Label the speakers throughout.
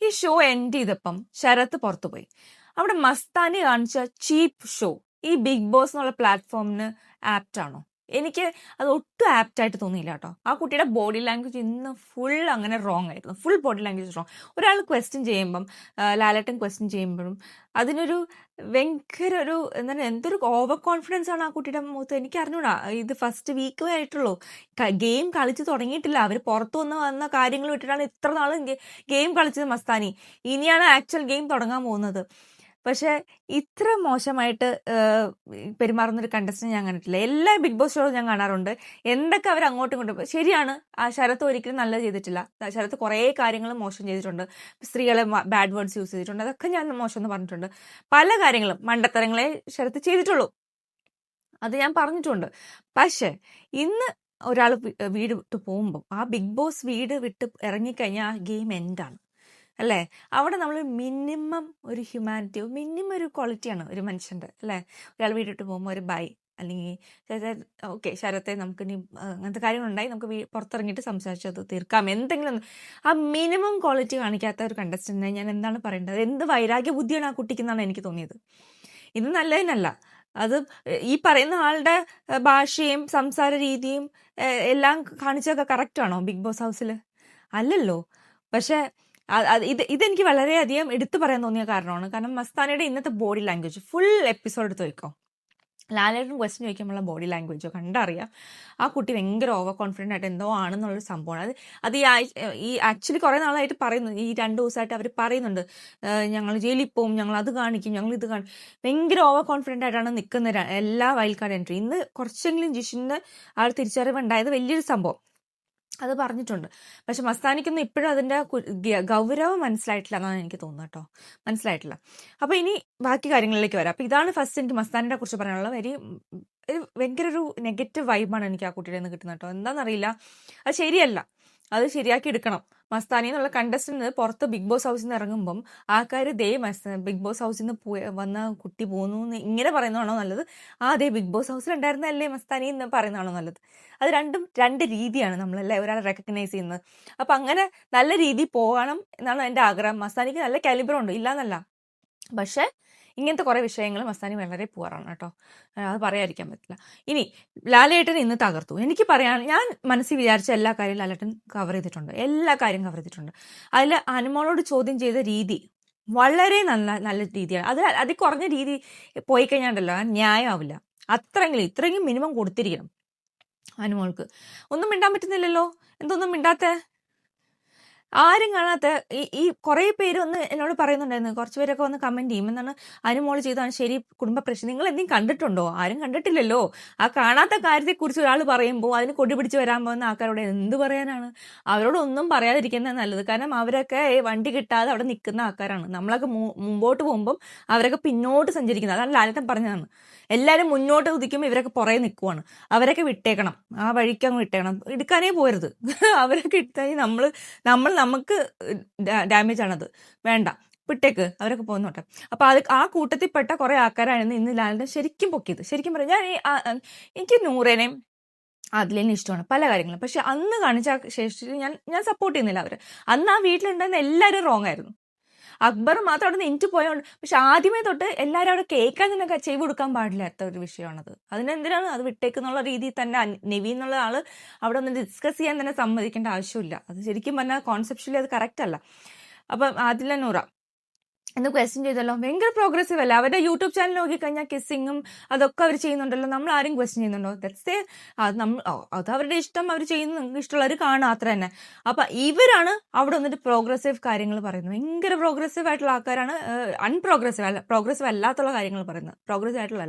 Speaker 1: ഈ show end ചെയ്തപ്പം ശരത്ത് പുറത്തുപോയി. അവിടെ മസ്താനി കാണിച്ച ചീപ്പ് ഷോ ഈ ബിഗ് ബോസ് എന്നുള്ള പ്ലാറ്റ്ഫോമിന് ആപ്റ്റ് ആണോ? എനിക്ക് അത് ഒട്ടും ആപ്റ്റ് ആയിട്ട് തോന്നിയില്ല കേട്ടോ. ആ കുട്ടിയുടെ ബോഡി ലാംഗ്വേജ് ഇന്ന് ഫുൾ അങ്ങനെ റോങ് ആയിരുന്നു. Full body language wrong. ഒരാൾ ക്വസ്റ്റ്യൻ ചെയ്യുമ്പം ലാലേട്ടൻ ക്വസ്റ്റ്യൻ ചെയ്യുമ്പോഴും അതിനൊരു ഭയങ്കര ഒരു എന്തൊരു ഓവർ കോൺഫിഡൻസ് ആണ് ആ കുട്ടിയുടെ മുഖത്ത്. എനിക്ക് അറിഞ്ഞൂടാ. ഇത് ഫസ്റ്റ് വീക്കേ ആയിട്ടുള്ളൂ. ഗെയിം കളിച്ച് തുടങ്ങിയിട്ടില്ല. അവർ പുറത്തു വന്ന കാര്യങ്ങൾ വിട്ടിട്ടാണ് ഇത്ര നാളും ഗെയിം കളിച്ചത് മസ്താനി. ഇനിയാണ് ആക്ച്വൽ ഗെയിം തുടങ്ങാൻ പോകുന്നത്. പക്ഷെ ഇത്ര മോശമായിട്ട് പെരുമാറുന്നൊരു കണ്ടസ്റ്റന്റ് ഞാൻ കണ്ടിട്ടില്ല. എല്ലാ ബിഗ് ബോസ് ഷോയും ഞാൻ കാണാറുണ്ട്. എന്തൊക്കെ അവർ അങ്ങോട്ടും ഇങ്ങോട്ടും ശരിയാണ്. ആ ശരത്ത് ഒരിക്കലും നല്ലത് ചെയ്തിട്ടില്ല. ശരത്ത് കുറേ കാര്യങ്ങൾ മോശം ചെയ്തിട്ടുണ്ട്. സ്ത്രീകളെ ബാഡ് വേർഡ്സ് യൂസ് ചെയ്തിട്ടുണ്ട്. അതൊക്കെ ഞാൻ മോശം എന്ന് പറഞ്ഞിട്ടുണ്ട്. പല കാര്യങ്ങളും മണ്ടത്തരങ്ങളെ ശരത്ത് ചെയ്തിട്ടുള്ളൂ. അത് ഞാൻ പറഞ്ഞിട്ടുണ്ട്. പക്ഷെ ഇന്ന് ഒരാൾ വീട് വിട്ട് പോകുമ്പോൾ ആ ബിഗ് ബോസ് വീട് വിട്ട് ഇറങ്ങിക്കഴിഞ്ഞാൽ ആ ഗെയിം എൻഡാണ് അല്ലേ? അവിടെ നമ്മൾ മിനിമം ഒരു ഹ്യൂമാനിറ്റി, മിനിമം ഒരു ക്വാളിറ്റിയാണ് ഒരു മനുഷ്യൻ്റെ അല്ലേ? ഒരാൾ വീട്ടിട്ട് പോകുമ്പോൾ ഒരു ബൈ, അല്ലെങ്കിൽ ഓക്കെ ശരത്തെ നമുക്ക് ഇനി അങ്ങനത്തെ കാര്യങ്ങളുണ്ടായി നമുക്ക് പുറത്തിറങ്ങിയിട്ട് സംസാരിച്ചത് തീർക്കാം, എന്തെങ്കിലും ആ മിനിമം ക്വാളിറ്റി കാണിക്കാത്ത ഒരു കണ്ടസ്റ്റന്റിനെ ഞാൻ എന്താണ് പറയേണ്ടത്? എന്ത് വൈരാഗ്യ ബുദ്ധിയാണ് ആ കുട്ടിക്കെന്നാണ് എനിക്ക് തോന്നിയത്. ഇത് നല്ലതിനല്ല. അത് ഈ പറയുന്ന ആളുടെ ഭാഷയും സംസാര രീതിയും എല്ലാം കാണിച്ചതൊക്കെ കറക്റ്റ് ആണോ ബിഗ് ബോസ് ഹൗസിൽ? അല്ലല്ലോ. പക്ഷെ ഇതെനിക്ക് വളരെയധികം എടുത്തു പറയാൻ തോന്നിയ കാരണമാണ്. കാരണം മസ്താനിയുടെ ഇന്നത്തെ ബോഡി ലാംഗ്വേജ് ഫുൾ എപ്പിസോഡ് എടുത്ത് വയ്ക്കോ. ലാലേട്ടൻ ക്വസ്റ്റ്യൻ ചോദിക്കുമ്പോഴുള്ള ബോഡി ലാംഗ്വേജോ കണ്ടറിയാം ആ കുട്ടി ഭയങ്കര ഓവർ കോൺഫിഡൻ്റ് ആയിട്ട് എന്തോ ആണെന്നുള്ളൊരു സംഭവമാണ്. അത് ഈ ആക്ച്വലി കുറേ നാളായിട്ട് പറയുന്നു. ഈ 2 ദിവസമായിട്ട് അവർ പറയുന്നുണ്ട് ഞങ്ങൾ ജയിലിൽ പോവും, ഞങ്ങൾ അത് കാണിക്കും, ഞങ്ങൾ ഇത് കാണിക്കും. ഭയങ്കര ഓവർ കോൺഫിഡൻ്റ് ആയിട്ടാണ് നിൽക്കുന്ന എല്ലാ വൈൽഡ് കാർഡ് എൻട്രി. ഇന്ന് കുറച്ചെങ്കിലും ജിഷിന് ആ ഒരു തിരിച്ചറിവുണ്ടായത് വലിയൊരു സംഭവം. അത് പറഞ്ഞിട്ടുണ്ട്. പക്ഷെ മസ്താനിക്കൊന്നും ഇപ്പോഴും അതിൻ്റെ ഗൗരവം മനസ്സിലായിട്ടില്ല എന്നാണ് എനിക്ക് തോന്നുന്നത് കേട്ടോ. മനസ്സിലായിട്ടില്ല. അപ്പോൾ ഇനി ബാക്കി കാര്യങ്ങളിലേക്ക് വരാം. അപ്പോൾ ഇതാണ് ഫസ്റ്റ് എനിക്ക് മസ്താനിനെ കുറിച്ച് പറയാനുള്ള ഭയങ്കര ഒരു നെഗറ്റീവ് വൈബാണ് എനിക്ക് ആ കുട്ടിയുടെ നിന്ന് കിട്ടുന്നത് കേട്ടോ. എന്താണെന്നറിയില്ല. അത് ശരിയല്ല. അത് ശരിയാക്കി എടുക്കണം. മസ്താനി എന്നുള്ള കണ്ടസ്റ്റന്റ് പുറത്ത് ബിഗ് ബോസ് ഹൗസിൽ നിന്ന് ഇറങ്ങുമ്പം ആൾക്കാർ ബിഗ് ബോസ് ഹൗസിൽ നിന്ന് വന്ന കുട്ടി പോകുന്നു എന്ന് ഇങ്ങനെ പറയുന്നതാണോ നല്ലത്? അതേ ബിഗ് ബോസ് ഹൗസിൽ ഉണ്ടായിരുന്നല്ലേ മസ്താനി എന്ന് പറയുന്നതാണോ നല്ലത്? അത് രണ്ടും 2 രീതിയാണ് നമ്മളല്ലേ ഒരാളെ റെക്കഗ്നൈസ് ചെയ്യുന്നത്. അപ്പം അങ്ങനെ നല്ല രീതിയിൽ പോകണം എന്നാണ് എൻ്റെ ആഗ്രഹം. മസ്താനിക്ക് നല്ല കാലിബറുണ്ട്, ഇല്ലാന്നല്ല. പക്ഷെ ഇങ്ങനത്തെ കുറേ വിഷയങ്ങൾ മസ്താനി വളരെ പൂവാറാണ് കേട്ടോ. അത് പറയാതിരിക്കാൻ പറ്റില്ല. ഇനി ലാലേട്ടൻ ഇന്ന് തകർത്തു. എനിക്ക് പറയാൻ ഞാൻ മനസ്സിൽ വിചാരിച്ച എല്ലാ കാര്യവും ലാലേട്ടൻ കവർ ചെയ്തിട്ടുണ്ട്. എല്ലാ കാര്യം കവർ ചെയ്തിട്ടുണ്ട്. അതിൽ അനുമോളോട് ചോദ്യം ചെയ്ത രീതി വളരെ നല്ല രീതിയാണ്. അതിൽ കുറഞ്ഞ രീതി പോയി കഴിഞ്ഞാണ്ടല്ലോ ന്യായമാവില്ല. ഇത്രയെങ്കിലും മിനിമം കൊടുത്തിരിക്കണം അനുമോൾക്ക്. ഒന്നും മിണ്ടാൻ പറ്റുന്നില്ലല്ലോ. എന്തൊന്നും മിണ്ടാത്ത ആരും കാണാത്ത ഈ കുറേ പേര് വന്ന് എന്നോട് പറയുന്നുണ്ടായിരുന്നു. കുറച്ച് പേരൊക്കെ വന്ന് കമന്റ് ചെയ്യും. എന്നാണ് അനുമോള് ചെയ്താണ് ശരി, കുടുംബ പ്രശ്നം. നിങ്ങൾ എന്തെങ്കിലും കണ്ടിട്ടുണ്ടോ? ആരും കണ്ടിട്ടില്ലല്ലോ. ആ കാണാത്ത കാര്യത്തെക്കുറിച്ച് ഒരാൾ പറയുമ്പോൾ അതിന് കൊടി പിടിച്ച് വരാൻ പോകുന്ന ആൾക്കാരോട് എന്ത് പറയാനാണ്? അവരോടൊന്നും പറയാതിരിക്കുന്നത് നല്ലത്. കാരണം അവരൊക്കെ വണ്ടി കിട്ടാതെ അവിടെ നിൽക്കുന്ന ആൾക്കാരാണ്. നമ്മളൊക്കെ മുമ്പോട്ട് പോകുമ്പം അവരൊക്കെ പിന്നോട്ട് സഞ്ചരിക്കുന്നത്. അതാണ് ലാലേട്ടൻ പറഞ്ഞതാണ്. എല്ലാവരും മുന്നോട്ട് കുതിക്കുമ്പോൾ ഇവരൊക്കെ പുറകെ നിൽക്കുവാണ്. അവരൊക്കെ വിട്ടേക്കണം. ആ വഴിക്ക് അങ്ങ് വിട്ടേക്കണം. എടുക്കാനേ പോരുത്. അവരൊക്കെ ഇട്ടാൽ നമുക്ക് ഡാമേജ് ആണത്. വേണ്ട, വിട്ടേക്ക്, അവരൊക്കെ പോകുന്നോട്ടെ. അപ്പൊ ആ കൂട്ടത്തിൽപ്പെട്ട കുറെ ആൾക്കാരായിരുന്നു ഇന്ന് ലാലേട്ടൻ ശരിക്കും പൊക്കിയത്. ശരിക്കും പറയാം, എനിക്ക് നൂറേനെയും അതിലേനും ഇഷ്ടമാണ് പല കാര്യങ്ങളും. പക്ഷെ അന്ന് കാണിച്ച ശേഷം ഞാൻ സപ്പോർട്ട് ചെയ്യുന്നില്ല അവര്. അന്ന് ആ വീട്ടിലുണ്ടായിരുന്ന എല്ലാവരും റോങ് ആയിരുന്നു. അക്ബർ മാത്രം അവിടെ നിന്ന് എനിക്ക് പോയോണ്ട്. പക്ഷെ ആദ്യമേ തൊട്ട് എല്ലാവരും അവിടെ കേൾക്കാൻ തന്നെ ചെയ്ത് കൊടുക്കാൻ പാടില്ലാത്ത ഒരു വിഷയമാണത്. അതിനെന്തിനാണ് അത് വിട്ടേക്കെന്നുള്ള രീതിയിൽ തന്നെ നെവി എന്നുള്ള ആള് അവിടെ ഒന്ന് ഡിസ്കസ് ചെയ്യാൻ തന്നെ സമ്മതിക്കേണ്ട ആവശ്യമില്ല. അത് ശരിക്കും പറഞ്ഞാൽ കോൺസെപ്ഷ്യലി അത് കറക്റ്റ് അല്ല. അപ്പം ആദില നൂറ എന്ന് ക്വസ്റ്റ്യൻ ചെയ്തല്ലോ, ഭയങ്കര പ്രോഗ്രസീവ് അല്ല. അവരുടെ യൂട്യൂബ് ചാനൽ നോക്കിക്കഴിഞ്ഞാൽ കിസ്സിങ്ങും അതൊക്കെ അവർ ചെയ്യുന്നുണ്ടല്ലോ. നമ്മൾ ആരും ക്വസ്റ്റ്യൻ ചെയ്യുന്നുണ്ടോ? അത് അവരുടെ ഇഷ്ടം, അവർ ചെയ്യുന്ന ഇഷ്ടമുള്ളവർ കാണുക, അത്ര തന്നെ. അപ്പൊ ഇവരാണ് അവിടെ വന്നിട്ട് പ്രോഗ്രസീവ് കാര്യങ്ങൾ പറയുന്നത്. ഭയങ്കര പ്രോഗ്രസീവ് ആയിട്ടുള്ള ആൾക്കാരാണ് പ്രോഗ്രസീവ് അല്ലാത്തുള്ള കാര്യങ്ങൾ പറയുന്നത്.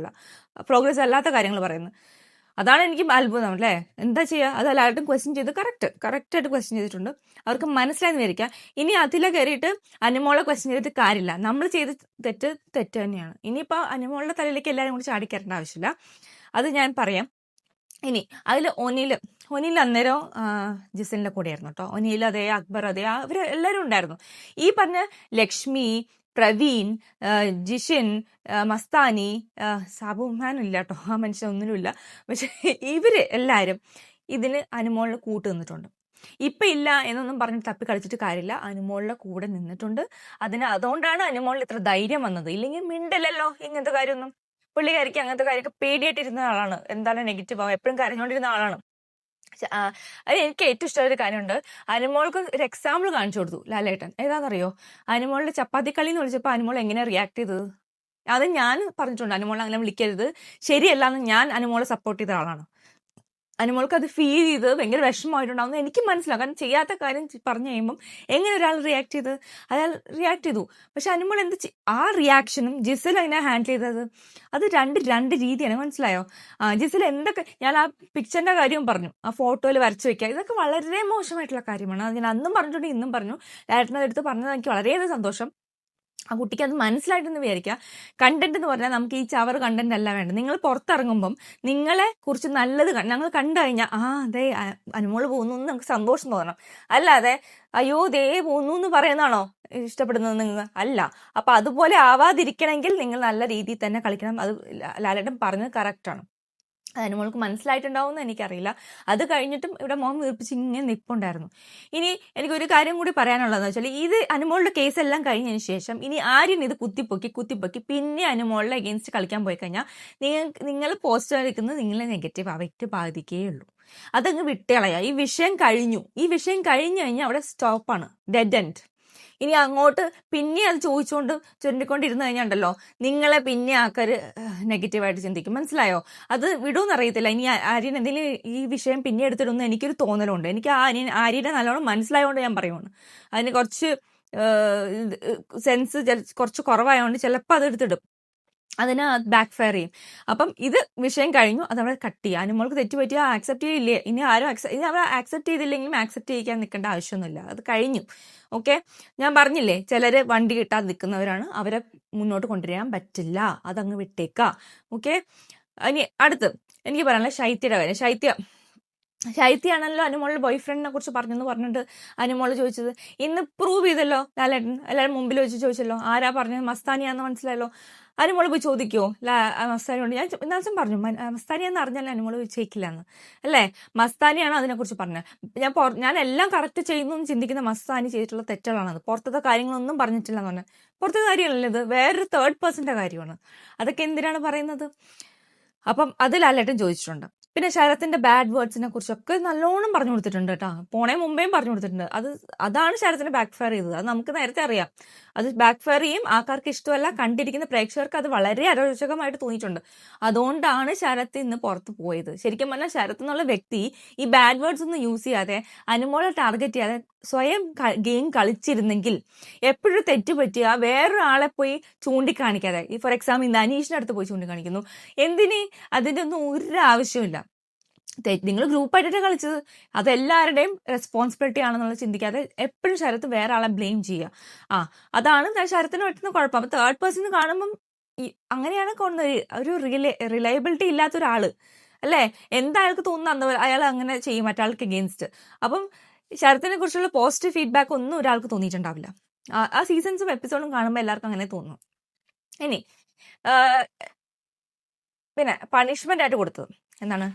Speaker 1: പ്രോഗ്രസീവ് അല്ലാത്ത കാര്യങ്ങൾ പറയുന്നത്. അതാണ് എനിക്ക് അത്ഭുതം അല്ലേ. എന്താ ചെയ്യുക? അത് എല്ലാവരും ക്വസ്റ്റ്യൻ ചെയ്ത് കറക്റ്റായിട്ട് ക്വസ്റ്റ്യൻ ചെയ്തിട്ടുണ്ട്. അവർക്ക് മനസ്സിലായെന്ന് വിചാരിക്കാം. ഇനി അതിലെ കയറിയിട്ട് അനുമോളെ ക്വസ്റ്റ്യൻ ചെയ്തിട്ട് കാര്യമില്ല. നമ്മൾ ചെയ്ത് തെറ്റ് തന്നെയാണ്. ഇനിയിപ്പോൾ അനുമോളുടെ തലയിലേക്ക് എല്ലാവരും കൂടി ചാടിക്കറേണ്ട ആവശ്യമില്ല. അത് ഞാൻ പറയാം. ഇനി അതിൽ ഒനിൽ അന്നേരം ജിസലിൻ്റെ കൂടെയായിരുന്നു കേട്ടോ. ഒനിൽ അതേ, അക്ബർ അതേ, അവർ എല്ലാവരും ഉണ്ടായിരുന്നു. ഈ പറഞ്ഞ ലക്ഷ്മി, പ്രവീൺ, ജിഷിൻ, മസ്താനി, സാബുമാനും ഇല്ല കേട്ടോ. ആ മനുഷ്യൻ ഒന്നിനുമില്ല. പക്ഷെ ഇവര് എല്ലാവരും ഇതിന് അനുമോളിന് കൂട്ട് നിന്നിട്ടുണ്ട്. ഇപ്പം ഇല്ല എന്നൊന്നും പറഞ്ഞ് തപ്പി കളിച്ചിട്ട് കാര്യമില്ല. അനുമോളുടെ കൂടെ നിന്നിട്ടുണ്ട്. അതുകൊണ്ടാണ് അനുമോളിൽ ഇത്ര ധൈര്യം വന്നത്. ഇല്ലെങ്കിൽ മിണ്ടില്ലല്ലോ ഇങ്ങനത്തെ കാര്യമൊന്നും. പുള്ളിക്കാരിക്ക് അങ്ങനത്തെ കാര്യമൊക്കെ പേടിയായിട്ടിരുന്ന ആളാണ്. എന്താണ് നെഗറ്റീവ് ആവും എപ്പോഴും കരഞ്ഞുകൊണ്ടിരുന്ന ആളാണ്. അത് എനിക്ക് ഏറ്റവും ഇഷ്ടമുള്ള ഒരു കാര്യമുണ്ട്. അനുമോൾക്ക് ഒരു എക്സാമ്പിൾ കാണിച്ചു കൊടുത്തു ലാലേട്ടൻ. ഏതാണെന്നറിയോ? അനുമോളുടെ ചപ്പാത്തി കളി എന്ന് വിളിച്ചപ്പോൾ അനുമോൾ എങ്ങനെ റിയാക്ട് ചെയ്തത്? അത് ഞാൻ പറഞ്ഞിട്ടുണ്ട്, അനുമോളെ അങ്ങനെ വിളിക്കരുത്, ശരിയല്ല എന്ന് ഞാൻ അനുമോളെ സപ്പോർട്ട് ചെയ്ത ആളാണ്. അനുമോൾക്ക് അത് ഫീൽ ചെയ്ത് ഭയങ്കര വിഷമമായിട്ടുണ്ടാവുന്ന എനിക്ക് മനസ്സിലാവും. കാരണം ചെയ്യാത്ത കാര്യം പറഞ്ഞു കഴിയുമ്പം എങ്ങനെ ഒരാൾ റിയാക്ട് ചെയ്ത് അയാൾ റിയാക്ട് ചെയ്തു. പക്ഷെ അനുമോൾ ആ റിയാക്ഷനും ജിസൽ എങ്ങനെ ഹാൻഡിൽ ചെയ്തത്, അത് രണ്ട് രീതിയാണ്. മനസ്സിലായോ? ജിസൽ എന്തൊക്കെ, ഞാൻ ആ പിക്ചറിന്റെ കാര്യവും പറഞ്ഞു, ആ ഫോട്ടോയിൽ വരച്ചു വെക്കുക, ഇതൊക്കെ വളരെ മോശമായിട്ടുള്ള കാര്യമാണ്. അത് ഞാൻ അന്നും പറഞ്ഞിട്ടുണ്ട്, ഇന്നും പറഞ്ഞു. ലാലേട്ടനത് എടുത്ത് പറഞ്ഞത് എനിക്ക് വളരെയധികം സന്തോഷം. ആ കുട്ടിക്ക് അത് മനസ്സിലായിട്ടെന്ന് വിചാരിക്കുക. കണ്ടന്റ് എന്ന് പറഞ്ഞാൽ നമുക്ക് ഈ ചവർ കണ്ടന്റ് അല്ല വേണ്ടത്. നിങ്ങൾ പുറത്തിറങ്ങുമ്പം നിങ്ങളെ കുറിച്ച് നല്ലത് ഞങ്ങൾ കണ്ടു കഴിഞ്ഞാൽ അതെ അനുമോള് പോകുന്നു എന്ന് നമുക്ക് സന്തോഷം തോന്നണം. അല്ലാതെ അയ്യോ ദേ പോകുന്നു എന്ന് പറയുന്നതാണോ ഇഷ്ടപ്പെടുന്നത് നിങ്ങൾ? അല്ല. അപ്പൊ അതുപോലെ ആവാതിരിക്കണമെങ്കിൽ നിങ്ങൾ നല്ല രീതിയിൽ തന്നെ കളിക്കണം. അത് ലാലേട്ടൻ പറഞ്ഞത് കറക്റ്റാണ്. അനുമോൾക്ക് മനസ്സിലായിട്ടുണ്ടാവും എന്ന് എനിക്കറിയില്ല. അത് കഴിഞ്ഞിട്ടും ഇവിടെ മോൻ വീർപ്പിച്ച് ഇങ്ങനെ നിൽപ്പുണ്ടായിരുന്നു. ഇനി എനിക്കൊരു കാര്യം കൂടി പറയാനുള്ളതെന്ന് വെച്ചാൽ, ഇത് അനുമോളുടെ കേസെല്ലാം കഴിഞ്ഞതിന് ശേഷം ഇനി ആര്യൻ ഇത് കുത്തിപ്പൊക്കി പിന്നെ അനുമോളുടെ അഗെയിൻസ്റ്റ് കളിക്കാൻ പോയി കഴിഞ്ഞാൽ നിങ്ങൾ പോസിറ്റീവ് എടുക്കുന്നത് നിങ്ങളെ നെഗറ്റീവ് അവയ്ക്ക് ബാധിക്കേ ഉള്ളൂ. അതങ്ങ് വിട്ടുകളയാ. ഈ വിഷയം കഴിഞ്ഞു കഴിഞ്ഞാൽ അവിടെ സ്റ്റോപ്പാണ്, ഡെഡ് എൻഡ്. ഇനി അങ്ങോട്ട് പിന്നെ അത് ചോദിച്ചുകൊണ്ട് ചുരുണ്ടിക്കൊണ്ടിരുന്ന് കഴിഞ്ഞാണ്ടല്ലോ നിങ്ങളെ പിന്നെ ആൾക്കാർ നെഗറ്റീവായിട്ട് ചിന്തിക്കും. മനസ്സിലായോ? അത് വിടുമെന്ന് അറിയത്തില്ല. ഇനി ആര്യൻ എന്തെങ്കിലും ഈ വിഷയം പിന്നെ എടുത്തിടുമെന്ന് എനിക്കൊരു തോന്നലുണ്ട്. എനിക്ക് ആര്യനെ നല്ലോണം മനസ്സിലായതുകൊണ്ട് ഞാൻ പറയുവാണ്. അതിന് കുറച്ച് സെൻസ് കുറച്ച് കുറവായതുകൊണ്ട് ചിലപ്പോൾ അത് എടുത്തിടും, അതിന് ബാക്ക് ഫയർ ചെയ്യും. അപ്പം ഇത് വിഷയം കഴിഞ്ഞു, അതവിടെ കട്ട് ചെയ്യുക. അനുമോൾക്ക് തെറ്റുപറ്റിയാൽ ആക്സെപ്റ്റ് ചെയ്യില്ലേ? ഇനി ആരും ഇനി അവർ ആക്സെപ്റ്റ് ചെയ്തില്ലെങ്കിലും ആക്സെപ്റ്റ് ചെയ്യിക്കാൻ നിൽക്കേണ്ട ആവശ്യമൊന്നുമില്ല. അത് കഴിഞ്ഞു. ഓക്കെ, ഞാൻ പറഞ്ഞില്ലേ ചിലര് വണ്ടി കിട്ടാതെ നിൽക്കുന്നവരാണ്, അവരെ മുന്നോട്ട് കൊണ്ടുവരാൻ പറ്റില്ല, അതങ്ങ് വിട്ടേക്കാം. ഓക്കെ, ഇനി അടുത്ത് എനിക്ക് പറയാനുള്ള ശൈത്യയുടെ കാര്യം. ശൈത്യാണല്ലോ അനുമോളുടെ ബോയ് ഫ്രണ്ടിനെ കുറിച്ച് പറഞ്ഞെന്ന് പറഞ്ഞിട്ട് അനുമോള് ചോദിച്ചത്. ഇന്ന് പ്രൂവ് ചെയ്തല്ലോ ലാലേട്ടൻ, എല്ലാവരും മുമ്പിൽ വെച്ച് ചോദിച്ചല്ലോ ആരാ പറഞ്ഞത്, മസ്താനിയാന്ന് മനസ്സിലായല്ലോ. അനുമോള് പോയി ചോദിക്കുമോ മസ്താനിയോട്? ഞാൻ ഇന്നാസം പറഞ്ഞു മസ്താനിയാന്ന് അറിഞ്ഞാലും അനുമോള് ചോദിക്കില്ലാന്ന് അല്ലേ. മസ്താനിയാണ് അതിനെക്കുറിച്ച് പറഞ്ഞത്. ഞാൻ എല്ലാം കറക്റ്റ് ചെയ്യുന്നു എന്ന് ചിന്തിക്കുന്ന മസ്താനി ചെയ്തിട്ടുള്ള തെറ്റുകളാണത്. പുറത്തത്തെ കാര്യങ്ങളൊന്നും പറഞ്ഞിട്ടില്ല എന്ന് പറഞ്ഞാൽ പുറത്തെ കാര്യമല്ലല്ലോ, ഇത് വേറൊരു തേർഡ് പേഴ്സന്റെ കാര്യമാണ്. അതൊക്കെ എന്തിനാണ് പറയുന്നത്? അപ്പം അത് ലാലേട്ടൻ ചോദിച്ചിട്ടുണ്ട്. പിന്നെ ശരത്തിന്റെ ബാഡ് വേർഡ്സിനെ കുറിച്ചൊക്കെ നല്ലോണം പറഞ്ഞു കൊടുത്തിട്ടുണ്ട് കേട്ടോ. പോണേ മുമ്പേയും പറഞ്ഞു കൊടുത്തിട്ടുണ്ട്. അതാണ് ശരത്തിന് ബാക്ക് ഫയർ ചെയ്തത്. അത് നമുക്ക് നേരത്തെ അറിയാം. അത് ബാക്ക് ഫയർ ചെയ്യും, ആൾക്കാർക്ക് ഇഷ്ടമല്ല, കണ്ടിരിക്കുന്ന പ്രേക്ഷകർക്ക് അത് വളരെ അരോചകമായിട്ട് തോന്നിയിട്ടുണ്ട്. അതുകൊണ്ടാണ് ശരത്ത് ഇന്ന് പുറത്ത് പോയത്. ശരിക്കും പറഞ്ഞാൽ ശരത്ത് എന്നുള്ള വ്യക്തി ഈ ബാഡ് വേർഡ്സ് ഒന്നും യൂസ് ചെയ്യാതെ അനുമോളെ ടാർഗറ്റ് ചെയ്യാതെ സ്വയം ഗെയിം കളിച്ചിരുന്നെങ്കിൽ, എപ്പോഴും തെറ്റ് പറ്റുക വേറൊരാളെ പോയി ചൂണ്ടിക്കാണിക്കാതെ, ഫോർ എക്സാമ്പിൾ ഇന്ന് അനീഷിന്റെ അടുത്ത് പോയി ചൂണ്ടിക്കാണിക്കുന്നു, എന്തിന്? അതിൻ്റെ ഒന്നും ഒരു ആവശ്യമില്ല. നിങ്ങൾ ഗ്രൂപ്പായിട്ടാണ് കളിച്ചത്, അതെല്ലാവരുടെയും റെസ്പോൺസിബിലിറ്റി ആണെന്നുള്ള ചിന്തിക്കാതെ എപ്പോഴും ശരത്ത് വേറെ ആളെ ബ്ലെയിം ചെയ്യുക. അതാണ് ശരത്തിന് പറ്റുന്ന കുഴപ്പം. അപ്പൊ തേർഡ് പേഴ്സൺ കാണുമ്പം അങ്ങനെയാണ് ഒരു റിലയബിലിറ്റി ഇല്ലാത്ത ഒരാള് അല്ലേ, എന്തായാൾക്ക് തോന്നുന്ന അയാൾ അങ്ങനെ ചെയ്യും മറ്റാൾക്ക് അഗെയിൻസ്റ്റ്. അപ്പം ശരത്തിനെ കുറിച്ചുള്ള പോസിറ്റീവ് ഫീഡ്ബാക്ക് ഒന്നും ഒരാൾക്ക് തോന്നിയിട്ടുണ്ടാവില്ല. ആ സീസൺസും എപ്പിസോഡും കാണുമ്പോൾ എല്ലാവർക്കും അങ്ങനെ തോന്നും. ഇനി പിന്നെ പണിഷ്മെന്റ് ആയിട്ട് കൊടുത്തത് എന്താണ്?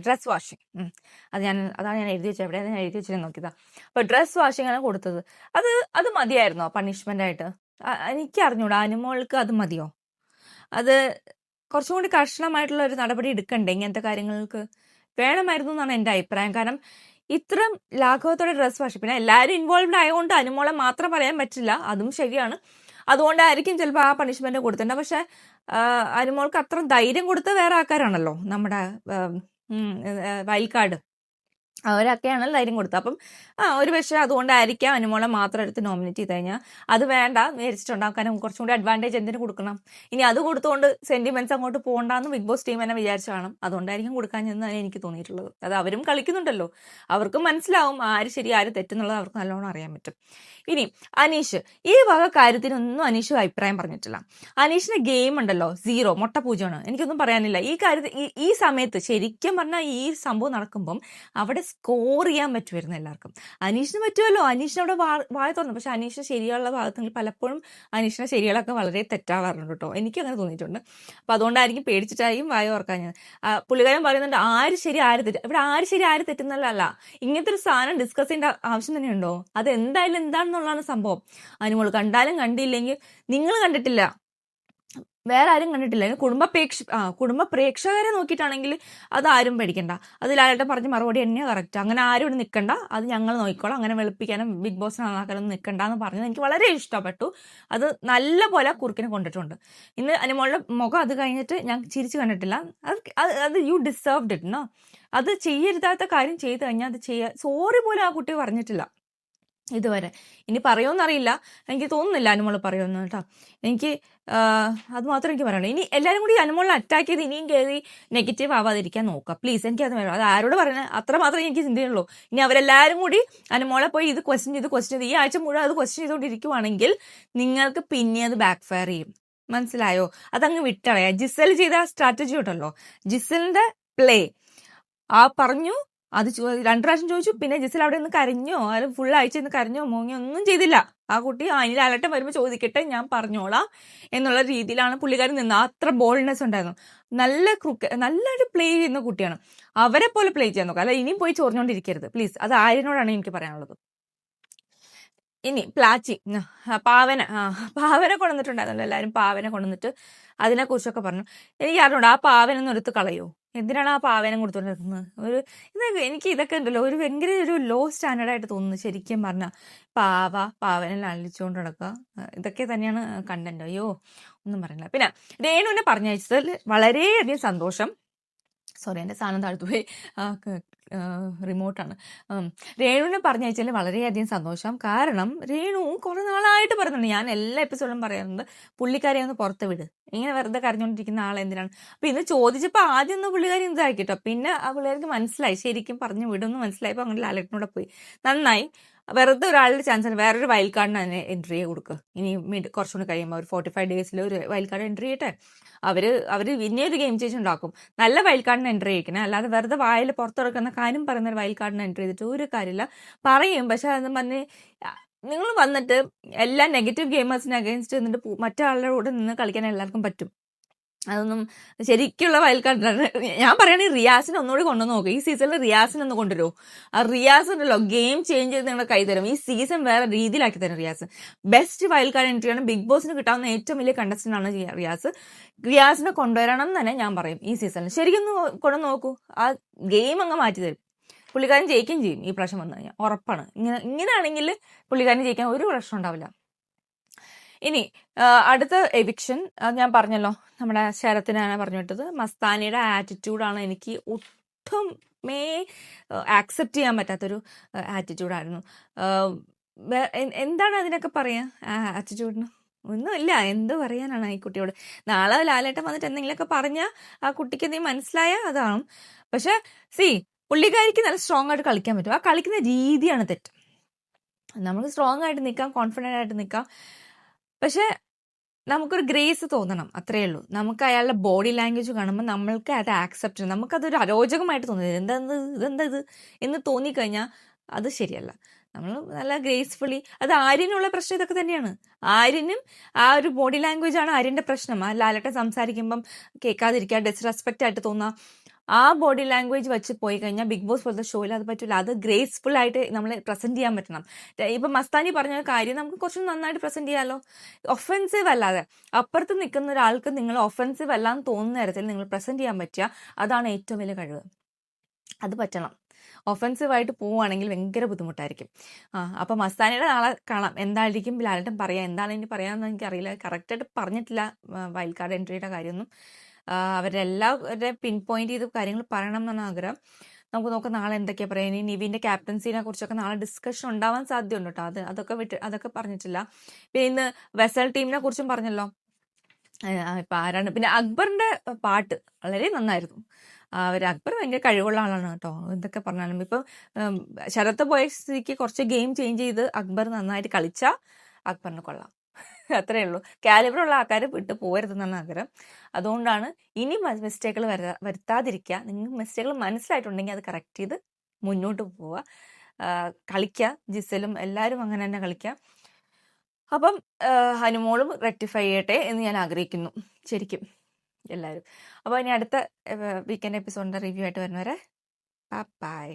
Speaker 1: Dress washing. അതാണ് ഞാൻ എഴുതി വെച്ചത്. എവിടെയാണ് ഞാൻ എഴുതി വെച്ചിരുന്നു നോക്കിയതാ. അപ്പൊ ഡ്രസ് വാഷിംഗ് ആണ് കൊടുത്തത്. അത് മതിയായിരുന്നോ പണിഷ്മെന്റ് ആയിട്ട്? എനിക്ക് അറിഞ്ഞൂടാ, അനുമോൾക്ക് അത് മതിയോ? അത് കുറച്ചും കൂടി കർശനമായിട്ടുള്ള ഒരു നടപടി എടുക്കണ്ടേ ഇങ്ങനത്തെ കാര്യങ്ങൾക്ക്? വേണമായിരുന്നു എന്നാണ് എൻ്റെ അഭിപ്രായം. കാരണം ഇത്രയും ലാഘവത്തോടെ ഡ്രസ് വാഷ്, പിന്നെ എല്ലാവരും ഇൻവോൾവ്ഡ് ആയതുകൊണ്ട് അനുമോളെ മാത്രം പറയാൻ പറ്റില്ല, അതും ശരിയാണ്. അതുകൊണ്ടായിരിക്കും ചിലപ്പോൾ ആ പണിഷ്മെന്റ് കൊടുത്തിട്ടുണ്ട്. പക്ഷെ അനുമോൾക്ക് അത്ര ധൈര്യം കൊടുത്ത വേറെ ആൾക്കാരാണല്ലോ, നമ്മുടെ വയൽക്കാട്, അവരൊക്കെയാണല്ലോ ധൈര്യം കൊടുത്തത്. അപ്പം ഒരു പക്ഷേ അതുകൊണ്ടായിരിക്കാം അനുമോളെ മാത്രം എടുത്ത് നോമിനേറ്റ് ചെയ്ത് കഴിഞ്ഞാൽ അത് വേണ്ട വിചാരിച്ചിട്ടുണ്ടാക്കാനും കുറച്ചും കൂടി അഡ്വാൻറ്റേജ് എന്തിനു കൊടുക്കണം? ഇനി അത് കൊടുത്തുകൊണ്ട് സെന്റിമെന്റ്സ് അങ്ങോട്ട് പോകണ്ടെന്ന് ബിഗ് ബോസ് ടീം തന്നെ വിചാരിച്ചു കാണും. അതുകൊണ്ടായിരിക്കും കൊടുക്കാൻ എന്നാണ് എനിക്ക് തോന്നിയിട്ടുള്ളത്. അത് അവരും കളിക്കുന്നുണ്ടല്ലോ, അവർക്കും മനസ്സിലാവും ആര് ശരി ആര് തെറ്റെന്നുള്ളത് അവർക്ക് നല്ലോണം അറിയാൻ പറ്റും. ഇനി അനീഷ്, ഈ വക കാര്യത്തിനൊന്നും അനീഷ് അഭിപ്രായം പറഞ്ഞിട്ടില്ല. അനീഷിന്റെ ഗെയിം ഉണ്ടല്ലോ 0 മൊട്ട പൂജയാണ്. എനിക്കൊന്നും പറയാനില്ല ഈ കാര്യത്തിൽ. ഈ സമയത്ത് ശരിക്കും പറഞ്ഞാൽ ഈ സംഭവം നടക്കുമ്പം അവിടെ സ്കോർ ചെയ്യാൻ പറ്റുമായിരുന്നു എല്ലാവർക്കും. അനീഷിന് പറ്റുമല്ലോ, അനീഷിന് അവിടെ വായ തുറന്നു. പക്ഷെ അനീഷിന് ശരിയുള്ള ഭാഗത്തുനിന്ന് പലപ്പോഴും അനീഷിന്റെ ശരികളൊക്കെ വളരെ തെറ്റാവാറുണ്ട് കേട്ടോ, എനിക്ക് അങ്ങനെ തോന്നിയിട്ടുണ്ട്. അപ്പൊ അതുകൊണ്ടായിരിക്കും പേടിച്ചിട്ടായിരിക്കും വായ ഓർക്കാൻ ഞാൻ. പുള്ളിക്കാരൻ പറയുന്നുണ്ട് ആര് ശരി ആര് തെറ്റ്. ഇവിടെ ആര് ശരി ആര് തെറ്റുന്നല്ല, ഇങ്ങനത്തെ ഒരു സാധനം ഡിസ്കസ് ചെയ്യേണ്ട ആവശ്യം തന്നെയുണ്ടോ? അത് എന്തായാലും എന്താണെന്നുള്ളതാണ് സംഭവം. അനുമോൾ കണ്ടാലും കണ്ടില്ലെങ്കിൽ, നിങ്ങൾ കണ്ടിട്ടില്ല, വേറെ ആരും കണ്ടിട്ടില്ല. കുടുംബ പ്രേക്ഷകരെ നോക്കിയിട്ടാണെങ്കിൽ അത് ആരും പേടിക്കണ്ട. അത് ലാലേട്ടൻ പറഞ്ഞ മറുപടി തന്നെയാണ് കറക്റ്റ്. അങ്ങനെ ആരും ഇവിടെ നിൽക്കണ്ട, അത് ഞങ്ങൾ നോക്കിക്കോളാം, അങ്ങനെ വെളുപ്പിക്കാനും ബിഗ് ബോസ് നന്നാക്കാനൊന്നും നിൽക്കണ്ട എന്ന് പറഞ്ഞത് എനിക്ക് വളരെ ഇഷ്ടപ്പെട്ടു. അത് നല്ല പോലെ കുറുക്കിനെ കൊണ്ടിട്ടുണ്ട്. ഇന്ന് അനുമോളുടെ മുഖം അത് കഴിഞ്ഞിട്ട് ഞാൻ ചിരിച്ചു കണ്ടിട്ടില്ല. അത് യു ഡിസേർവ്ഡ് ഇറ്റ് നോ. അത് ചെയ്യരുതാത്ത കാര്യം ചെയ്തു കഴിഞ്ഞാൽ അത് സോറി പോലും ആ കുട്ടി പറഞ്ഞിട്ടില്ല ഇതുവരെ. ഇനി പറയുമെന്നറിയില്ല, എനിക്ക് തോന്നുന്നില്ല അനുമോൾ പറയുമെന്ന് കേട്ടോ. എനിക്ക് അത് മാത്രമേ എനിക്ക് പറയാനുള്ളൂ. ഇനി എല്ലാവരും കൂടി അനുമോളിനെ അറ്റാക്ക് ചെയ്ത് ഇനിയും കയറി നെഗറ്റീവ് ആവാതിരിക്കാൻ നോക്കുക പ്ലീസ്. എനിക്കത് വേണം. അത് ആരോട് പറഞ്ഞാൽ അത്ര മാത്രമേ എനിക്ക് ചിന്തയുള്ളൂ. ഇനി അവരെല്ലാവരും കൂടി അനുമോളെ പോയി ഇത് ക്വസ്റ്റ്യൻ ചെയ്ത് ഈ ആഴ്ച മുഴുവൻ അത് ക്വസ്റ്റ്യൻ ചെയ്തുകൊണ്ടിരിക്കുവാണെങ്കിൽ നിങ്ങൾക്ക് പിന്നെ അത് ബാക്ക് ഫയർ ചെയ്യും. മനസ്സിലായോ? അതങ്ങ് വിട്ടളയാ. ജിസൽ ചെയ്ത സ്ട്രാറ്റജി ഉണ്ടല്ലോ, ജിസലിന്റെ പ്ലേ പറഞ്ഞു, അത് 2 പ്രാവശ്യം ചോദിച്ചു. പിന്നെ ജിസൽ അവിടെ നിന്ന് കരഞ്ഞോ, അത് ഫുൾ ആഴ്ച നിന്ന് കരഞ്ഞോ മോങ്ങിയോ ഒന്നും ചെയ്തില്ല. ആ കുട്ടി അതിൽ ലാലേട്ടൻ വരുമ്പോൾ ചോദിക്കട്ടെ, ഞാൻ പറഞ്ഞോളാം എന്നുള്ള രീതിയിലാണ് പുള്ളിക്കാരൻ നിന്ന്. അത്ര ബോൾഡ്നെസ് ഉണ്ടായിരുന്നു. നല്ലൊരു പ്ലേ ചെയ്യുന്ന കുട്ടിയാണ്. അവരെ പോലെ പ്ലേ ചെയ്യാൻ നോക്കുക, അല്ല ഇനിയും പോയി ചൊറിഞ്ഞോണ്ടിരിക്കരുത് പ്ലീസ്. അത് ആര്യനോടാണ് എനിക്ക് പറയാനുള്ളത്. ഇനി പ്ലാച്ചി പാവനെ കൊണ്ടുവന്നിട്ടുണ്ടായിരുന്നല്ലോ എല്ലാവരും. പാവനെ കൊണ്ടുവന്നിട്ട് അതിനെക്കുറിച്ചൊക്കെ പറഞ്ഞു. എനിക്ക് അറിഞ്ഞൂടാ ആ പാവനൊന്നും എടുത്ത് കളയോ, എന്തിനാണ് ആ പാവനം കൊടുത്തുകൊണ്ടിരിക്കുന്നത്? എനിക്ക് ഇതൊക്കെ ഉണ്ടല്ലോ ഒരു ഭയങ്കര ഒരു ലോ സ്റ്റാൻഡേർഡായിട്ട് തോന്നുന്നു ശരിക്കും പറഞ്ഞാൽ. പാവനെ ലളിച്ചുകൊണ്ട് നടക്കുക, ഇതൊക്കെ തന്നെയാണ് കണ്ടന്റ്. അയ്യോ ഒന്നും പറയില്ല. പിന്നെ രേണുവിനെ പറഞ്ഞയച്ചതിൽ വളരെയധികം സന്തോഷം. സോറി, എൻ്റെ സാധനം താഴ്ത്തുപോയി, റിമോട്ടാണ്. രേണുവിനെ പറഞ്ഞയച്ചതിൽ വളരെയധികം സന്തോഷം. കാരണം രേണു കുറെ നാളായിട്ട് പറയുന്നുണ്ട്, ഞാൻ എല്ലാ എപ്പിസോഡിലും പറയാറുണ്ട്, പുള്ളിക്കാരെ ഒന്ന് പുറത്ത് വിട്, ഇങ്ങനെ വെറുതെ കരഞ്ഞുകൊണ്ടിരിക്കുന്ന ആളെന്തിനാണ്. അപ്പൊ ഇന്ന് ചോദിച്ചപ്പോൾ ആദ്യം ഒന്ന് പുള്ളിക്കാരി ഇതാക്കി കേട്ടോ. പിന്നെ ആ പുള്ളിക്കാർക്ക് മനസ്സിലായി ശരിക്കും പറഞ്ഞു വിടുമെന്ന് മനസ്സിലായപ്പോൾ അങ്ങനെ ലാലേട്ടനോടെ പോയി. നന്നായി. വെറുതെ ഒരാളുടെ ചാൻസ് ആണ്. വേറൊരു വൈൽഡ് കാർഡിന് അതിന് എൻട്രി കൊടുക്കുക. ഇനി കുറച്ചുകൂടി കഴിയുമ്പോൾ ഒരു 45 ഡേയ്സിൽ ഒരു വൈൽഡ് കാർഡ് എൻട്രി ചെയ്യട്ടെ. അവര് പിന്നെ ഒരു ഗെയിം ചേഞ്ച് ഉണ്ടാക്കും. നല്ല വൈൽഡ് കാർഡിന് എൻട്രി ചെയ്യിക്കണേ, അല്ലാതെ വെറുതെ വായിൽ പുറത്തിറക്കുന്ന കാര്യം പറയുന്ന ഒരു വൈൽഡ് കാർഡിന് എൻട്രി ചെയ്തിട്ട് ഒരു കാര്യമില്ല. പറയും, പക്ഷെ അത് പറഞ്ഞ് നിങ്ങൾ വന്നിട്ട് എല്ലാ നെഗറ്റീവ് ഗെയിമേഴ്സിന് അഗേൻസ്റ്റ് നിന്നിട്ട് മറ്റാളുടെ കൂടെ നിന്ന് കളിക്കാൻ എല്ലാവർക്കും പറ്റും. അതൊന്നും ശരിക്കുള്ള വൈൽഡ് കാർഡ്. ഞാൻ പറയുകയാണെങ്കിൽ റിയാസിനെ ഒന്നുകൂടി കൊണ്ടുവന്ന് നോക്കുക. ഈ സീസണിൽ റിയാസിനെ ഒന്ന് കൊണ്ടുവരുമോ? ആ റിയാസ് ഉണ്ടല്ലോ, ഗെയിം ചേഞ്ച് ചെയ്ത് നിങ്ങളുടെ കൈ തരും. ഈ സീസൺ വേറെ രീതിയിലാക്കി തരും റിയാസ്. ബെസ്റ്റ് വൈൽഡ് കാർഡ് എൻട്രിയാണ്. ബിഗ് ബോസിന് കിട്ടാവുന്ന ഏറ്റവും വലിയ കണ്ടസ്റ്റന്റ് ആണ് റിയാസ്. റിയാസിനെ കൊണ്ടുവരണം എന്ന് തന്നെ ഞാൻ പറയും ഈ സീസണിൽ. ശരിക്കും കൊണ്ടു നോക്കൂ, ആ ഗെയിം അങ്ങ് മാറ്റി തരും. പുള്ളിക്കാരൻ ജയിക്കുകയും ചെയ്യും ഈ പ്രാവശ്യം വന്നു കഴിഞ്ഞാൽ, ഉറപ്പാണ്. ഇങ്ങനെയാണെങ്കിൽ പുള്ളിക്കാരൻ ജയിക്കാൻ ഒരു പ്രശ്നം ഉണ്ടാവില്ല. ഇനി അടുത്ത എവിക്ഷൻ, അത് ഞാൻ പറഞ്ഞല്ലോ, നമ്മുടെ ശരത്തിനാണ് പറഞ്ഞു വിട്ടത്. മസ്താനിയുടെ ആറ്റിറ്റ്യൂഡാണ് എനിക്ക് ഒട്ടും ആക്സെപ്റ്റ് ചെയ്യാൻ പറ്റാത്തൊരു ആറ്റിറ്റ്യൂഡായിരുന്നു. എന്താണ് അതിനൊക്കെ പറയാ ആറ്റിറ്റ്യൂഡിന്? ഒന്നുമില്ല, എന്ത് പറയാനാണ് ഈ കുട്ടിയോട്. നാളെ ലാലേട്ടൻ വന്നിട്ട് എന്തെങ്കിലുമൊക്കെ പറഞ്ഞാൽ ആ കുട്ടിക്ക് എന്തെങ്കിലും മനസ്സിലായാൽ അതാണ്. പക്ഷെ പുള്ളിക്കാരിക്ക് നല്ല സ്ട്രോങ് ആയിട്ട് കളിക്കാൻ പറ്റും. ആ കളിക്കുന്ന രീതിയാണ് തെറ്റ്. നമുക്ക് സ്ട്രോങ് ആയിട്ട് നിൽക്കാം, കോൺഫിഡൻ്റ് ആയിട്ട് നിൽക്കാം, പക്ഷെ നമുക്കൊരു ഗ്രേസ് തോന്നണം, അത്രയേ ഉള്ളൂ. നമുക്ക് അയാളുടെ ബോഡി ലാംഗ്വേജ് കാണുമ്പോൾ നമ്മൾക്ക് അത് ആക്സെപ്റ്റ് ചെയ്യണം. നമുക്കതൊരു അരോചകമായിട്ട് തോന്നുന്നത്, ഇതെന്താ ഇത് എന്ന് തോന്നിക്കഴിഞ്ഞാൽ അത് ശരിയല്ല. നമ്മൾ നല്ല ഗ്രേസ്ഫുള്ളി, അത് ആര്യനുള്ള പ്രശ്നം ഇതൊക്കെ തന്നെയാണ്. ആര്യനും ആ ഒരു ബോഡി ലാംഗ്വേജ് ആണ് ആര്യൻ്റെ പ്രശ്നം. ആ ലാലേട്ടൻ സംസാരിക്കുമ്പം കേൾക്കാതിരിക്കുക, ഡിസ്റെസ്പെക്റ്റ് ആയിട്ട് തോന്നുക, ആ ബോഡി ലാംഗ്വേജ് വെച്ച് പോയി കഴിഞ്ഞാൽ ബിഗ് ബോസ് പോലത്തെ ഷോയിൽ അത് പറ്റില്ല. അത് ഗ്രേസ്ഫുൾ ആയിട്ട് നമ്മൾ പ്രസന്റ് ചെയ്യാൻ പറ്റണം. ഇപ്പം മസ്താനി പറഞ്ഞ കാര്യം നമുക്ക് കുറച്ച് നന്നായിട്ട് പ്രസന്റ് ചെയ്യാമല്ലോ, ഒഫെൻസീവ് അല്ലാതെ. അപ്പുറത്ത് നിൽക്കുന്ന ഒരാൾക്ക് നിങ്ങൾ ഒഫെൻസീവ് അല്ലാന്ന് തോന്നുന്ന തരത്തിൽ നിങ്ങൾ പ്രസന്റ് ചെയ്യാൻ പറ്റുക, അതാണ് ഏറ്റവും വലിയ കഴിവ്. അത് പറ്റണം. ഒഫെൻസീവായിട്ട് പോവുകയാണെങ്കിൽ ഭയങ്കര ബുദ്ധിമുട്ടായിരിക്കും. അപ്പം മസ്താനിയുടെ നാളെ കാണാം എന്തായിരിക്കും ലാലേട്ടൻ പറയാം. എന്താണ് ഇനി പറയാമെന്ന് എനിക്കറിയില്ല, കറക്റ്റായിട്ട് പറഞ്ഞിട്ടില്ല വൈൽഡ് കാർഡ് എൻട്രിയുടെ കാര്യമൊന്നും. അവരെല്ലാവരും പിൻ പോയിന്റ് ചെയ്ത് കാര്യങ്ങൾ പറയണം എന്നാണ് ആഗ്രഹം. നമുക്ക് നോക്കാം നാളെ എന്തൊക്കെയാണ് പറയുക. ഇനി നിവിൻ്റെ ക്യാപ്റ്റൻസിനെ കുറിച്ചൊക്കെ നാളെ ഡിസ്കഷൻ ഉണ്ടാവാൻ സാധ്യതയുണ്ട് കേട്ടോ. അതൊക്കെ പറഞ്ഞിട്ടില്ല. പിന്നെ ഇന്ന് വെസൽ ടീമിനെ കുറിച്ചും പറഞ്ഞല്ലോ. ഇപ്പം ആരാണ്, പിന്നെ അക്ബറിൻ്റെ പാട്ട് വളരെ നന്നായിരുന്നു. അക്ബർ ഭയങ്കര കഴിവുള്ള ആളാണ് കേട്ടോ, എന്തൊക്കെ പറഞ്ഞാലും. ഇപ്പം ശരത്ത് പോയ സ്ഥിതിക്ക് കുറച്ച് ഗെയിം ചേഞ്ച് ചെയ്ത് അക്ബർ നന്നായിട്ട് കളിച്ചാൽ അക്ബറിന് കൊള്ളാം. അത്രയേ ഉള്ളൂ. കാലിബറുള്ള ആൾക്കാർ വിട്ട് പോകരുതെന്നാണ് ആഗ്രഹം. അതുകൊണ്ടാണ് ഇനി മിസ്റ്റേക്കുകൾ വരുത്താതിരിക്കുക. നിങ്ങൾക്ക് മിസ്റ്റേക്കുകൾ മനസ്സിലായിട്ടുണ്ടെങ്കിൽ അത് കറക്റ്റ് ചെയ്ത് മുന്നോട്ട് പോവുക, കളിക്കുക. ജിസലും എല്ലാവരും അങ്ങനെ തന്നെ കളിക്കുക. അപ്പം ഹനുമോളും റെക്ടിഫൈ ചെയ്യട്ടെ എന്ന് ഞാൻ ആഗ്രഹിക്കുന്നു ശരിക്കും എല്ലാവരും. അപ്പോൾ ഇനി അടുത്ത വീക്കെൻഡ് എപ്പിസോഡിൻ്റെ റിവ്യൂ ആയിട്ട് വരുന്നവരെ ബൈ.